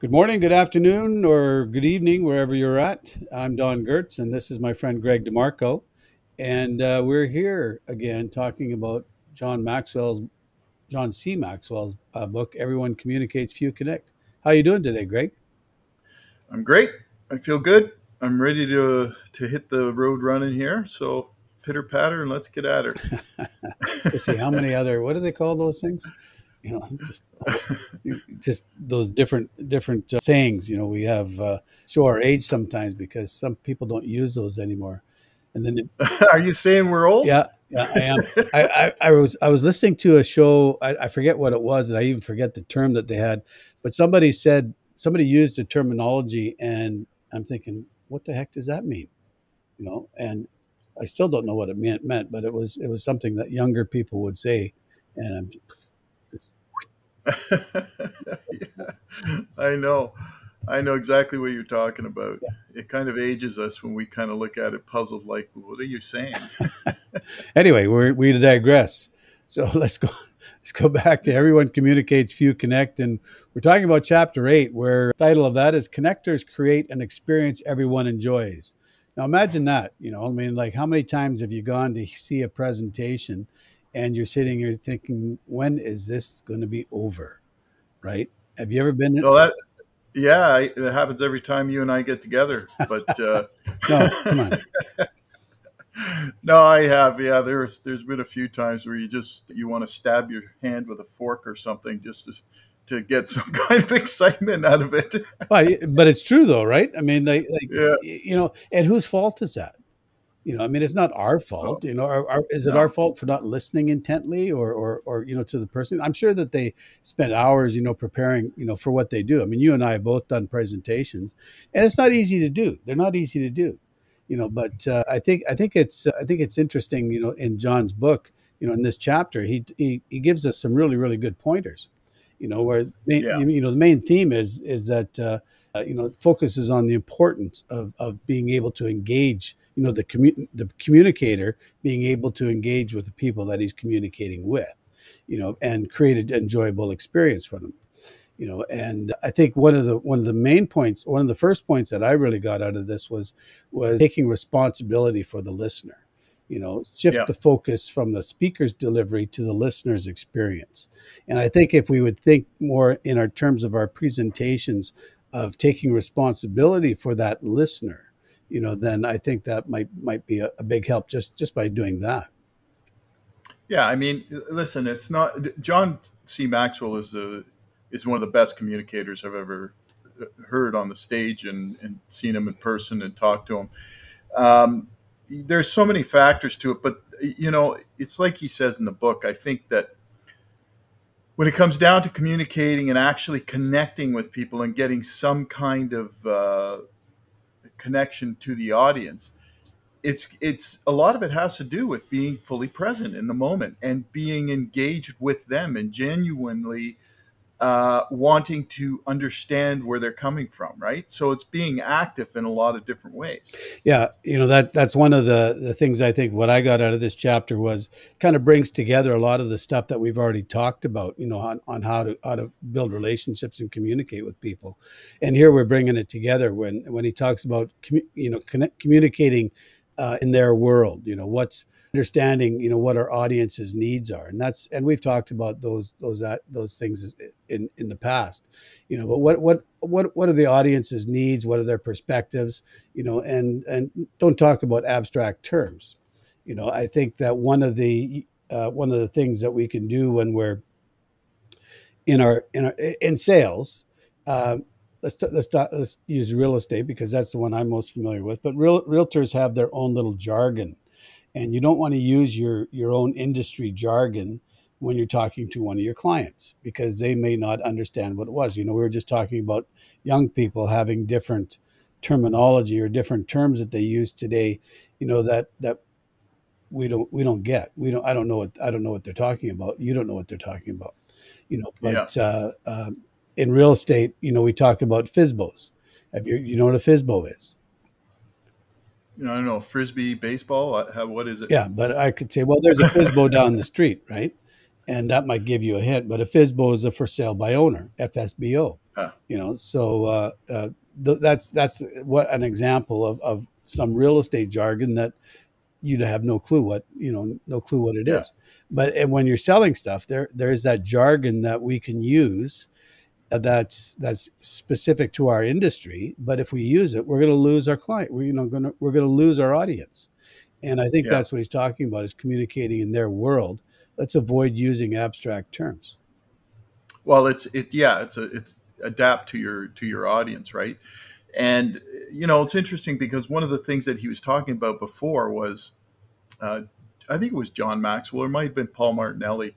Good morning, good afternoon, or good evening, wherever you're at. I'm Don Goertz, and this is my friend Greg deMarco. And we're here again talking about John C. Maxwell's book, Everyone Communicates, Few Connect. How you doing today, Greg? I'm great. I feel good. I'm ready to hit the road running here. So pitter patter and let's get at her. Let's see, how many other, what do they call those things? Just those different sayings. We have show our age sometimes because some people don't use those anymore. And then Are you saying we're old? yeah, I am. I was listening to a show. I forget what it was, and I even forget the term that they had. But somebody used the terminology, and I'm thinking, what the heck does that mean? And I still don't know what it meant, but it was something that younger people would say, and I'm just Yeah, I know. I know exactly what you're talking about. It kind of ages us when we kind of look at it puzzled, like, what are you saying? anyway. We digress. So let's go back to Everyone Communicates, Few Connect, and we're talking about chapter 8, where the title of that is Connectors Create an Experience Everyone Enjoys. Now imagine that. I mean, like, how many times have you gone to see a presentation and you're sitting here thinking, when is this going to be over? Right? Have you ever been in? Well, yeah, it happens every time you and I get together. But No, come on. no, I have. Yeah, there's been a few times where you want to stab your hand with a fork or something just to get some kind of excitement out of it. Well, but it's true though, right? I mean, Yeah. and whose fault is that? I mean, it's not our Oh, fault. Is it our no. fault for not listening intently, or to the person? I'm sure that they spend hours, preparing, for what they do. I mean, you and I have both done presentations, and it's not easy to do. They're not easy to do, But I think it's interesting, in John's book, in this chapter, he gives us some really really good pointers, where Yeah. the main theme is that it focuses on the importance of being able to engage, the communicator being able to engage with the people that he's communicating with, and create an enjoyable experience for them. And I think one of the main points, one of the first points that I really got out of this was taking responsibility for the listener. Shift Yeah. the focus from the speaker's delivery to the listener's experience. And I think if we would think more in our terms of our presentations of taking responsibility for that listener, then I think that might be a big help just by doing that. Yeah. I mean, listen, it's not John C. Maxwell is one of the best communicators I've ever heard on the stage and seen him in person and talked to him. There's so many factors to it, but it's like he says in the book. I think that when it comes down to communicating and actually connecting with people and getting some kind of connection to the audience, it's a lot of it has to do with being fully present in the moment and being engaged with them and genuinely wanting to understand where they're coming from, right? So it's being active in a lot of different ways. Yeah, that's one of the things I think what I got out of this chapter was kind of brings together a lot of the stuff that we've already talked about, on how to build relationships and communicate with people. And here we're bringing it together when he talks about communicating in their world, what's understanding, what our audience's needs are. And we've talked about those things in the past, but what are the audience's needs? What are their perspectives? And don't talk about abstract terms. I think that one of the things that we can do when we're in sales, uh, let's use real estate because that's the one I'm most familiar with. But realtors have their own little jargon, and you don't want to use your own industry jargon when you're talking to one of your clients because they may not understand what it was. We were just talking about young people having different terminology or different terms that they use today, that we don't get. I don't know what they're talking about. You don't know what they're talking about. Yeah. But in real estate, we talk about FISBOs. You know what a FISBO is? I don't know, frisbee baseball. What is it? Yeah, but I could say, well, there's a FISBO down the street, right? And that might give you a hint. But a FISBO is a for sale by owner, FSBO. Yeah. So that's what an example of some real estate jargon that you'd have no clue what no clue what it Yeah. is. But and when you're selling stuff, there's that jargon that we can use that's specific to our industry. But if we use it, we're going to lose our client. We're going to lose our audience. And I think Yeah. that's what he's talking about, is communicating in their world. Let's avoid using abstract terms. Well, it's adapt to your audience, right? And it's interesting because one of the things that he was talking about before was, uh, I think it was John Maxwell, or it might have been Paul Martinelli.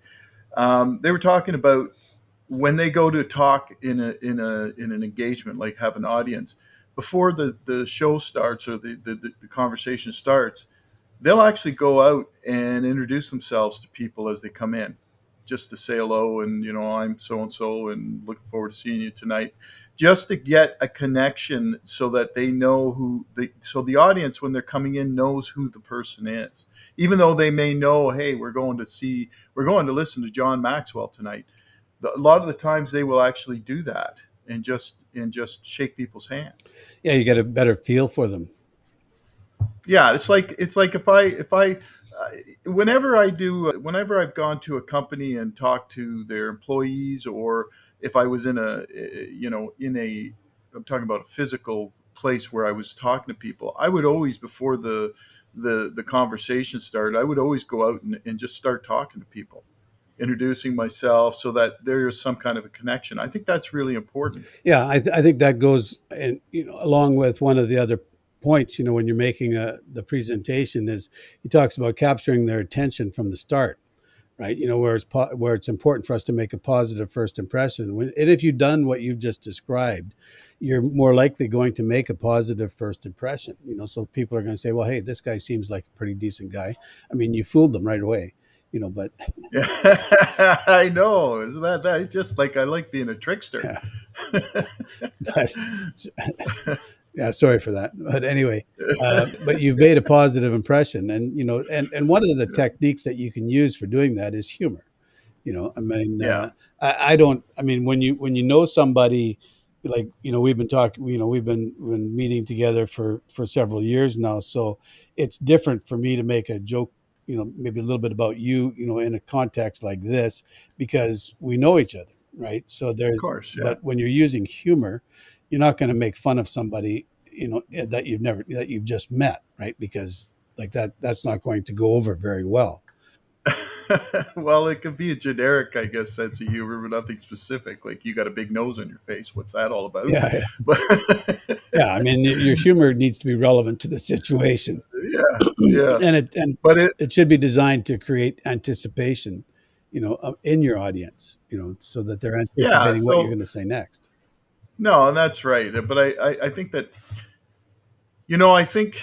They were talking about when they go to talk in an engagement, like have an audience, before the show starts or the conversation starts, they'll actually go out and introduce themselves to people as they come in, just to say hello and I'm so and so and looking forward to seeing you tonight, just to get a connection so that they know so the audience when they're coming in knows who the person is, even though they may know, hey, we're going to listen to John Maxwell tonight. A lot of the times they will actually do that and just shake people's hands. Yeah, you get a better feel for them. Yeah, it's like if I whenever I've gone to a company and talked to their employees, or if I was in I'm talking about a physical place where I was talking to people, I would always, before the conversation started, I would always go out and just start talking to people, introducing myself, so that there is some kind of a connection. I think that's really important. Yeah, I think that goes, and along with one of the other points, when you're making the presentation, is he talks about capturing their attention from the start, right? Where it's important for us to make a positive first impression. And if you've done what you've just described, you're more likely going to make a positive first impression. So people are going to say, well, hey, this guy seems like a pretty decent guy. I mean, you fooled them right away. But Yeah, I know. Isn't that just like, I like being a trickster? yeah, but yeah, sorry for that. But anyway, but you've made a positive impression, and one of the Yeah. techniques that you can use for doing that is humor. I mean, Yeah. I don't. I mean, when you know somebody, like we've been talking, we've been meeting together for several years now, so it's different for me to make a joke, maybe a little bit about you, in a context like this, because we know each other, right? So Of there's, course. Yeah. but when you're using humor, you're not going to make fun of somebody, that you've just met, right? Because like that's not going to go over very well. Well, it could be a generic, I guess, sense of humor, but nothing specific. Like, you got a big nose on your face. What's that all about? Yeah, But yeah. I mean, your humor needs to be relevant to the situation, yeah, yeah. and But it, it should be designed to create anticipation, in your audience, so that they're yeah. anticipating what you're So going to say next. no, and that's right. But I think that, I think,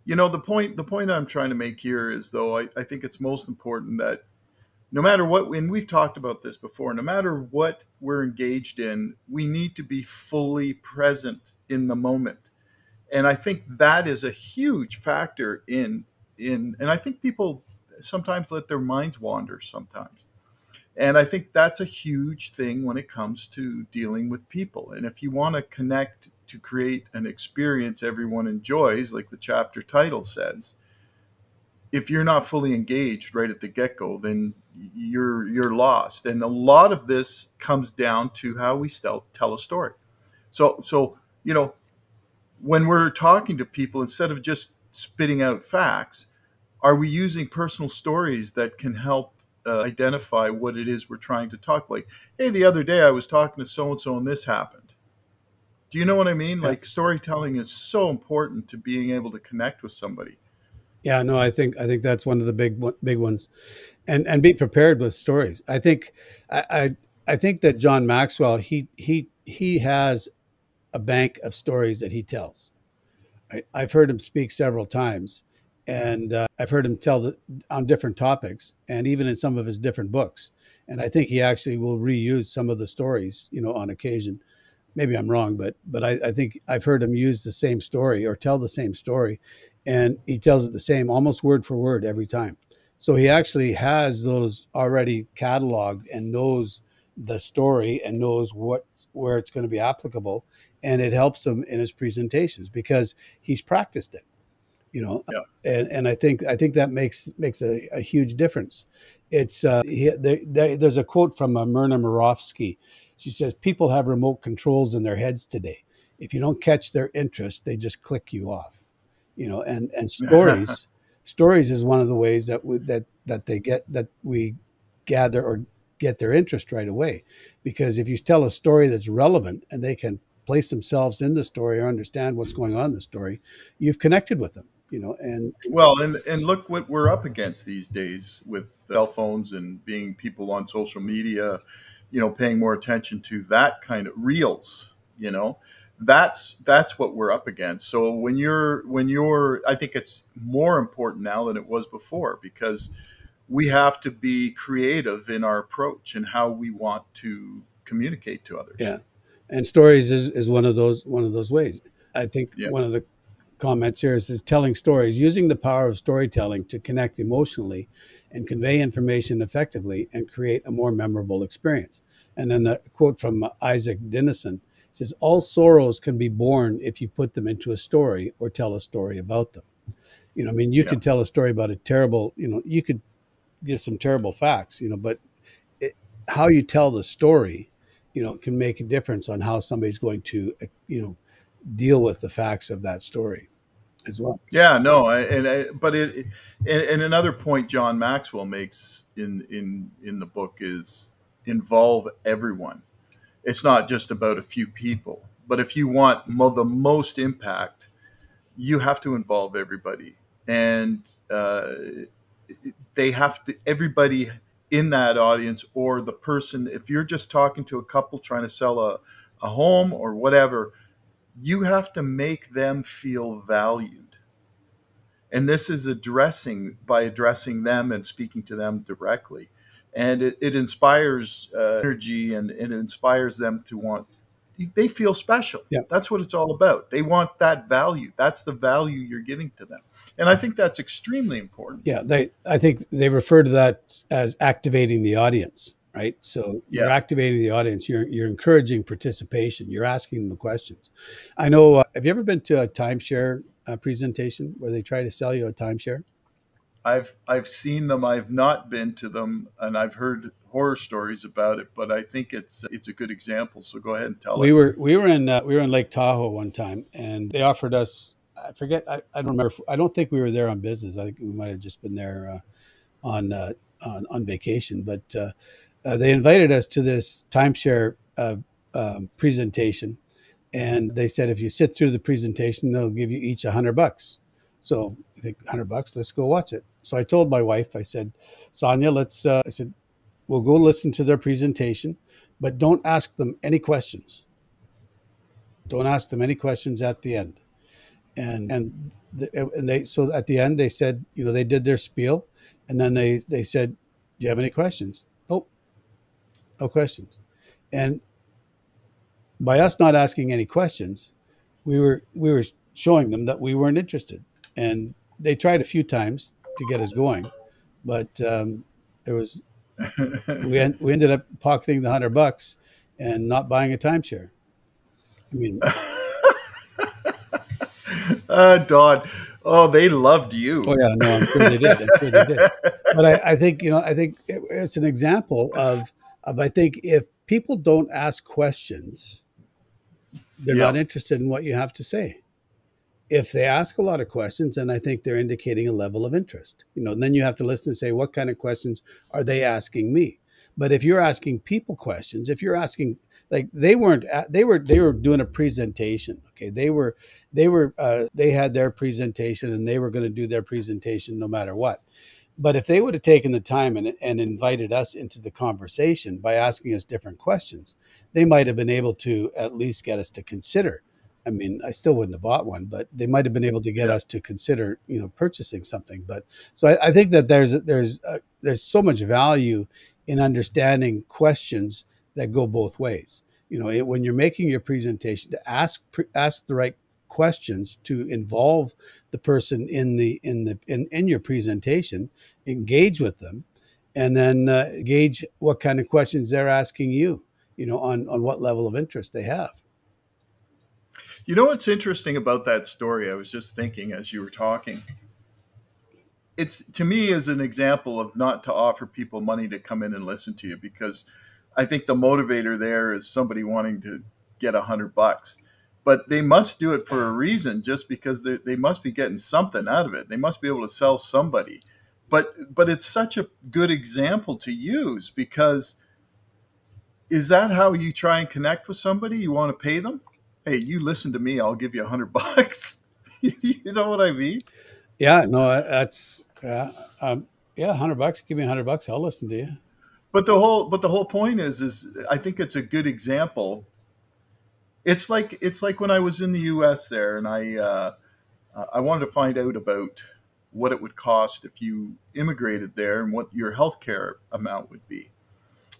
the point I'm trying to make here is, though, I think it's most important that no matter what, and we've talked about this before, no matter what we're engaged in, we need to be fully present in the moment. And I think that is a huge factor and I think people sometimes let their minds wander sometimes. And I think that's a huge thing when it comes to dealing with people. And if you want to connect to create an experience everyone enjoys, like the chapter title says, if you're not fully engaged right at the get-go, then you're lost. And a lot of this comes down to how we tell a story. So when we're talking to people, instead of just spitting out facts, are we using personal stories that can help identify what it is we're trying to talk? Like, hey, the other day I was talking to so and so and this happened. Do you know what I mean? Yeah, Like, storytelling is so important to being able to connect with somebody. yeah. No, I think that's one of the big ones, and be prepared with stories. I think that John Maxwell, he has a bank of stories that he tells. I've heard him speak several times, and I've heard him on different topics, and even in some of his different books. And I think he actually will reuse some of the stories, on occasion. Maybe I'm wrong, but I think I've heard him use the same story or tell the same story, and he tells it the same, almost word for word every time. So he actually has those already cataloged and knows the story and knows where it's going to be applicable, and it helps him in his presentations because he's practiced it, you know. Yeah. And I think that makes a huge difference. It's there's a quote from Myrna Murovsky. She says people have remote controls in their heads today. If you don't catch their interest, they just click you off, you know. And stories is one of the ways that we gather or get their interest right away, because if you tell a story that's relevant and they can place themselves in the story or understand what's going on in the story, you've connected with them, you know. And Well, and look what we're up against these days with cell phones and being people on social media, paying more attention to that kind of reels, that's what we're up against. So when you're I think it's more important now than it was before, because we have to be creative in our approach and how we want to communicate to others. yeah, and stories is one of those ways. I think Yeah. one of the comments here is telling stories, using the power of storytelling to connect emotionally and convey information effectively and create a more memorable experience. And then a quote from Isaac Dinesen says, all sorrows can be born if you put them into a story or tell a story about them. You know, I mean, you Yeah. could tell a story about a terrible, you could give some terrible facts, but it, how you tell the story, can make a difference on how somebody's going to, deal with the facts of that story as well. Yeah, no, but and another point John Maxwell makes in the book is involve everyone. It's not just about a few people, but if you want the most impact, you have to involve everybody, and they have to everybody in that audience, or the person. If you're just talking to a couple trying to sell a home or whatever, you have to make them feel valued. And this is addressing them and speaking to them directly. And it inspires energy, and it inspires them to want, they feel special. Yeah. That's what it's all about. They want that value. That's the value you're giving to them. And I think that's extremely important. Yeah. I think they refer to that as activating the audience, right? So you're Yeah. activating the audience. You're encouraging participation. You're asking them questions. I know. Have you ever been to a timeshare presentation where they try to sell you a timeshare? I've seen them. I've not been to them, and I've heard horror stories about it. But I think it's a good example. So go ahead and tell it. We were in Lake Tahoe one time, and they offered us. I forget. I don't remember. I don't think we were there on business. I think we might have just been there on vacation. But they invited us to this timeshare presentation, and they said if you sit through the presentation, they'll give you each $100. So I think $100. Let's go watch it. So I told my wife. I said, Sonia, let's. I said, we'll go listen to their presentation, but don't ask them any questions. Don't ask them any questions at the end. And they so at the end they said, they did their spiel, and then they said, do you have any questions? Nope, no questions. And by us not asking any questions, we were showing them that we weren't interested. And they tried a few times to get us going, but it was we ended up pocketing the $100 and not buying a timeshare. I mean, Don, oh, they loved you. oh yeah, no, I'm sure they did. I'm sure they did. But I think it's an example of I think if people don't ask questions, they're Yeah. not interested in what you have to say. If they ask a lot of questions, then I think they're indicating a level of interest. And then you have to listen and say, what kind of questions are they asking me? But if you're asking people questions, if you're asking, like they were doing a presentation. Okay, they had their presentation and they were going to do their presentation no matter what. But if they would have taken the time and invited us into the conversation by asking us different questions, they might have been able to at least get us to consider. I mean, I still wouldn't have bought one, but they might have been able to get Yeah. us to consider, purchasing something. But so I think that there's so much value in understanding questions that go both ways. When you're making your presentation, to ask the right questions to involve the person in your presentation, engage with them, and then gauge what kind of questions they're asking you, on what level of interest they have. You know what's interesting about that story? I was just thinking as you were talking. It's to me is an example of not to offer people money to come in and listen to you, because I think the motivator there is somebody wanting to get $100, but they must do it for a reason, just because they must be getting something out of it. They must be able to sell somebody. But it's such a good example to use, because is that how you try and connect with somebody? You want to pay them? Hey, you listen to me, I'll give you $100. You know what I mean? Yeah, no, that's yeah, $100. Give me $100, I'll listen to you. But the whole point is I think it's a good example. It's like when I was in the U.S. there, and I wanted to find out about what it would cost if you immigrated there, and what your healthcare amount would be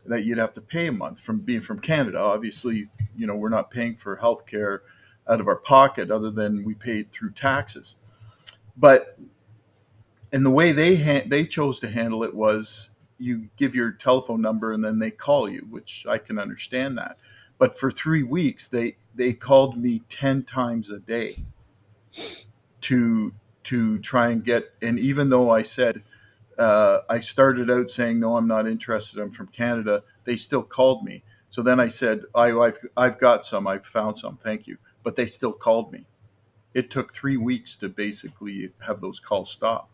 that you'd have to pay a month from being from Canada. Obviously, we're not paying for healthcare out of our pocket, other than we paid through taxes. But and the way they chose to handle it was, you give your telephone number and then they call you, which I can understand that. But for 3 weeks, they called me 10 times a day to try and get. And even though I said, I started out saying, no, I'm not interested, I'm from Canada, they still called me. So then I said, I've got some, I've found some, thank you. But they still called me. It took 3 weeks to basically have those calls stop.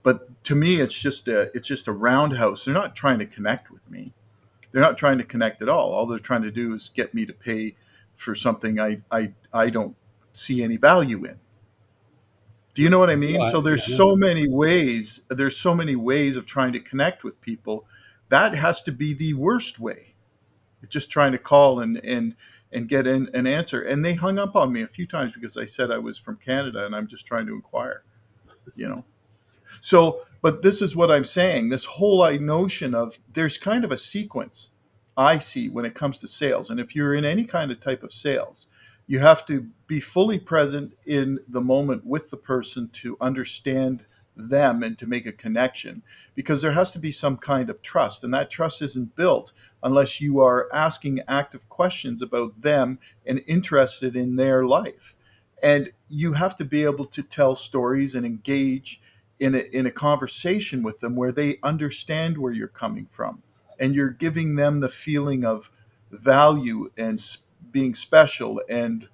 But to me, it's just a roundhouse. They're not trying to connect with me. They're not trying to connect at all. All they're trying to do is get me to pay for something I don't see any value in. Do you know what I mean? Well, So yeah, there's so many ways. There's so many ways of trying to connect with people. That has to be the worst way. It's just trying to call and get in an answer. And they hung up on me a few times because I said I was from Canada and I'm just trying to inquire. You know. So, but this is what I'm saying. This whole notion of, there's kind of a sequence I see when it comes to sales. And if you're in any kind of type of sales, you have to be fully present in the moment with the person to understand them and to make a connection, because there has to be some kind of trust. And that trust isn't built unless you are asking active questions about them and interested in their life. And you have to be able to tell stories and engage in a conversation with them where they understand where you're coming from, and you're giving them the feeling of value and being special and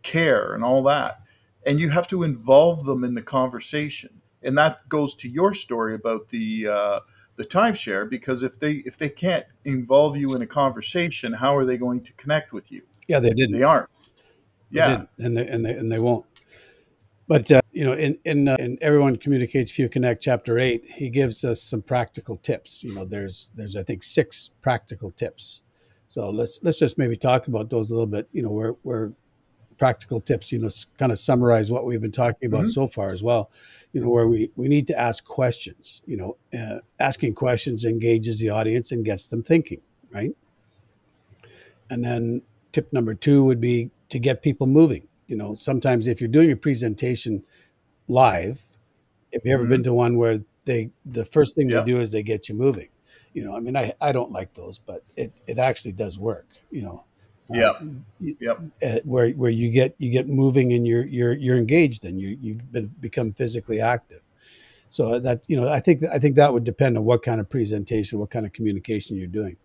care and all that. And you have to involve them in the conversation. And that goes to your story about the timeshare, because if they can't involve you in a conversation, how are they going to connect with you? yeah, they didn't. They aren't. They Yeah. didn't, and they won't. But in Everyone Communicates, Few Connect, Chapter 8, he gives us some practical tips. There's I think 6 practical tips. So let's just maybe talk about those a little bit. Where practical tips, kind of summarize what we've been talking about Hmm. so far as well. Where we need to ask questions. Asking questions engages the audience and gets them thinking, right? And then tip number 2 would be to get people moving. Sometimes if you're doing a presentation live, have you ever Hmm. been to one where the first thing they Yeah. do is they get you moving? I mean, I don't like those, but it actually does work. Uh, Yeah. Yep. where you get moving and you're engaged and become physically active. So that I think that would depend on what kind of presentation, what kind of communication you're doing.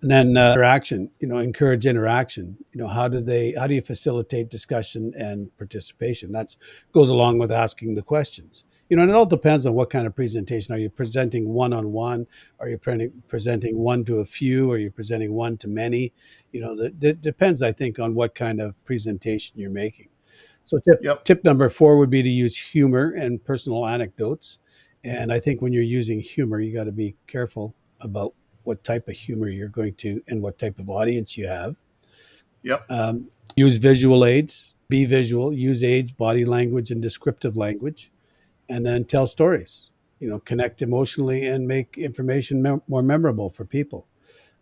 And then interaction, encourage interaction. How do you facilitate discussion and participation? That goes along with asking the questions. And it all depends on what kind of presentation. Are you presenting one-on-one? Are you presenting one to a few? Are you presenting one to many? That depends, I think, on what kind of presentation you're making. So Yep. tip number 4 would be to use humor and personal anecdotes. And I think when you're using humor, you got to be careful about what type of humor you're going to and what type of audience you have. Yep. Use visual aids, be visual, use aids, body language, and descriptive language, and then tell stories. Connect emotionally and make information more memorable for people.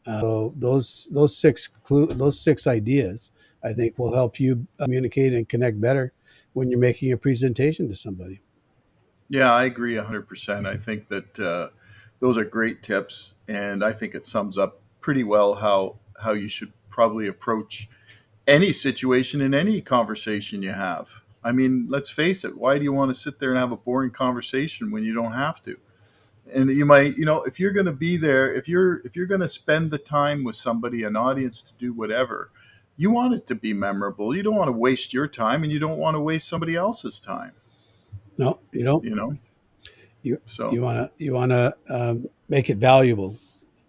So those six ideas, I think, will help you communicate and connect better when you're making a presentation to somebody. Yeah, I agree 100%. I think that those are great tips, and I think it sums up pretty well how you should probably approach any situation in any conversation you have. I mean, let's face it. Why do you want to sit there and have a boring conversation when you don't have to? And you might, if you're going to be there, if you're going to spend the time with somebody, an audience, to do whatever, you want it to be memorable. You don't want to waste your time, and you don't want to waste somebody else's time. No, you don't. You know, You so you want to make it valuable.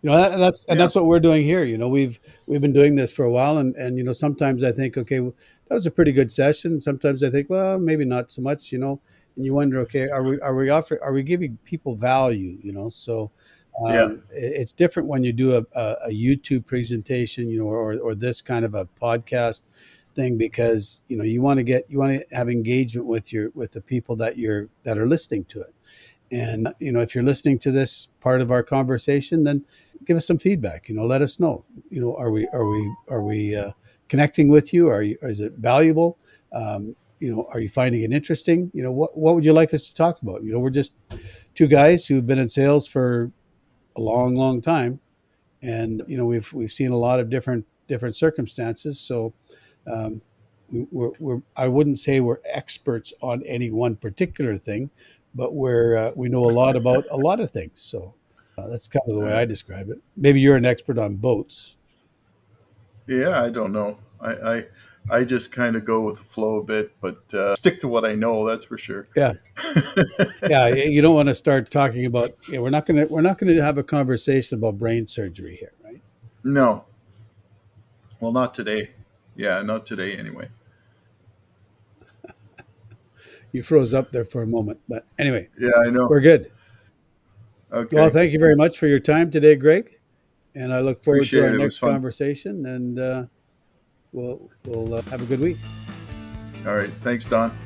yeah, That's what we're doing here. We've been doing this for a while, and sometimes I think, okay, well, that was a pretty good session. Sometimes I think, well, maybe not so much. And you wonder, okay, are we giving people value? So yeah, it's different when you do a YouTube presentation, or this kind of a podcast thing, because you want to have engagement with the people that are listening to it. And if you're listening to this part of our conversation, then give us some feedback. Let us know. Are we connecting with you? Is it valuable? Are you finding it interesting? What would you like us to talk about? We're just two guys who've been in sales for a long, long time, and we've seen a lot of different circumstances. So I wouldn't say we're experts on any one particular thing, but we know a lot about a lot of things. So that's kind of the way I describe it. Maybe you're an expert on boats. yeah. I don't know. I just kind of go with the flow a bit, but stick to what I know. That's for sure. Yeah, yeah. You don't want to start talking about. We're not gonna have a conversation about brain surgery here, right? No, well, not today. Yeah, not today anyway. You froze up there for a moment, but anyway, Yeah, I know. we're good. Well, Okay, thank you very much for your time today, Greg, and I look forward to appreciate our it. It was next fun. conversation. And we'll have a good week. All right, thanks, Don.